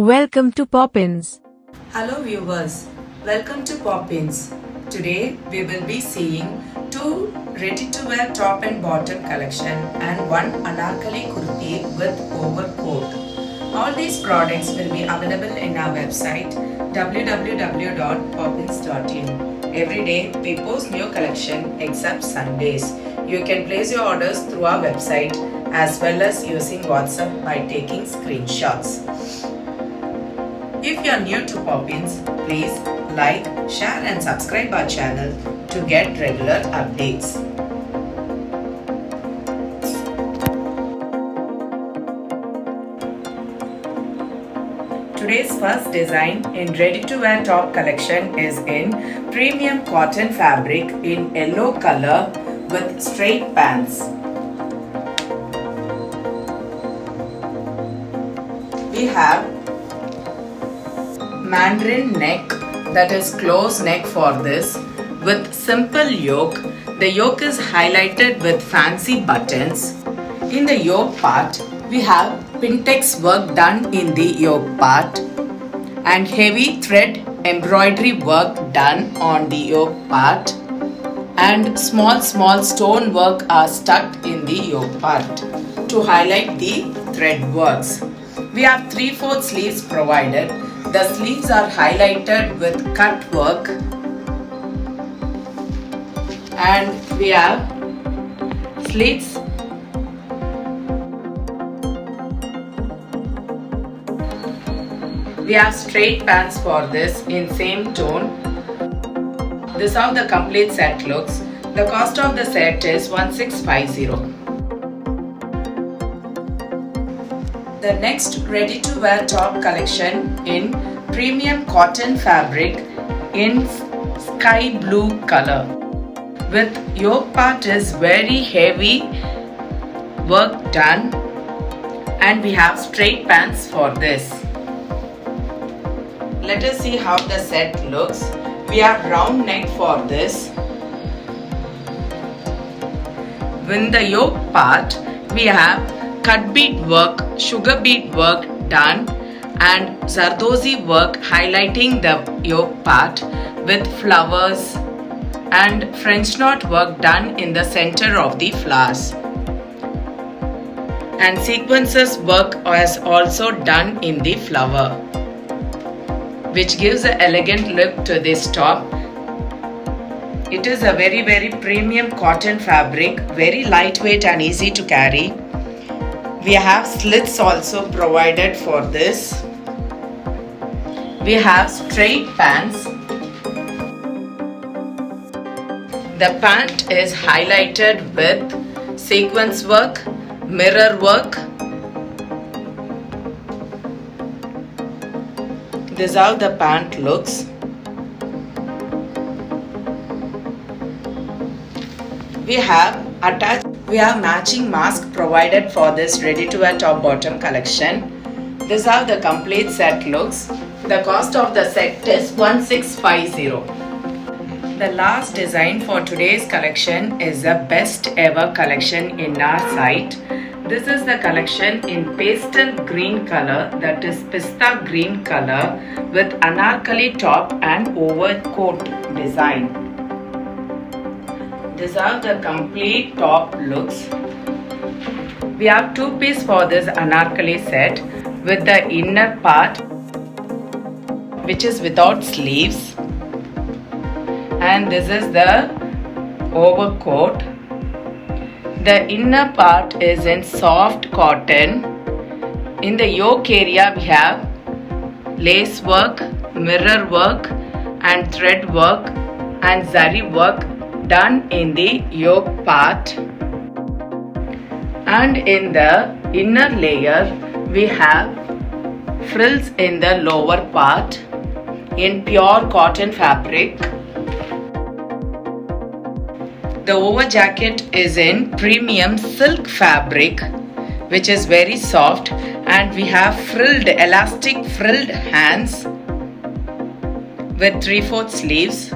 Welcome to Poppins. Hello viewers, welcome to Poppins. Today we will be seeing two ready-to-wear top and bottom collection and one anarkali kurti with overcoat. All these products will be available in our website www.poppins.in. Every day we post new collection except Sundays. You can place your orders through our website as well as using WhatsApp by taking screenshots. If you are new to Poppins, please like, share and subscribe our channel to get regular updates. Today's first design in ready-to-wear top collection is in premium cotton fabric in yellow color with straight pants. We have mandarin neck, that is close neck for this, with simple yoke. The yoke is highlighted with fancy buttons. In the yoke part, we have Pintex work done in the yoke part and heavy thread embroidery work done on the yoke part, and small stone work are stuck in the yoke part to highlight the thread works. We have 3/4 sleeves provided. The sleeves are highlighted with cut work and we have slits. We have straight pants for this in same tone. This is how the complete set looks. The cost of the set is 1650. The next ready-to-wear top collection in premium cotton fabric in sky blue color with yoke part is very heavy work done and we have straight pants for this. Let us see how the set looks. We have round neck for this. In the yoke part, we have cut bead work, sugar bead work done and Zardozi work highlighting the yoke part with flowers and French knot work done in the center of the flowers. And sequences work is also done in the flower, which gives an elegant look to this top. It is a very premium cotton fabric, very lightweight and easy to carry. We have slits also provided for this. We have straight pants. The pant is highlighted with sequence work, mirror work. This is how the pant looks. We have matching mask provided for this ready-to-wear top bottom collection. This is how the complete set looks. The cost of the set is 1650. The last design for today's collection is the best ever collection in our site. This is the collection in pastel green color, that is pista green color with anarkali top and overcoat design. This is how the complete top looks. We have two pieces for this anarkali set with the inner part which is without sleeves, and this is the overcoat. The inner part is in soft cotton. In the yoke area we have lace work, mirror work and thread work and zari work done in the yoke part, and in the inner layer we have frills in the lower part in pure cotton fabric. The over jacket is in premium silk fabric which is very soft, and we have elastic frilled hands with 3/4 sleeves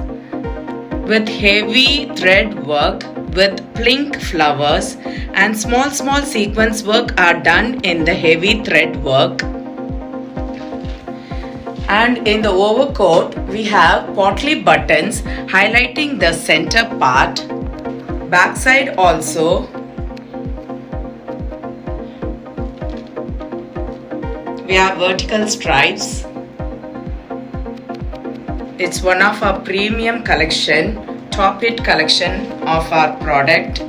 with heavy thread work with pink flowers, and small sequence work are done in the heavy thread work. And in the overcoat, we have potley buttons highlighting the center part. Backside also. We have vertical stripes. It's one of our premium collection, top hit collection of our product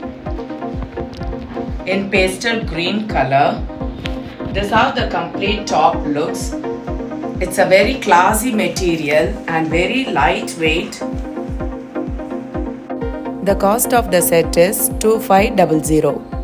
in pastel green color. This is how the complete top looks. It's a very classy material and very lightweight. The cost of the set is 2500.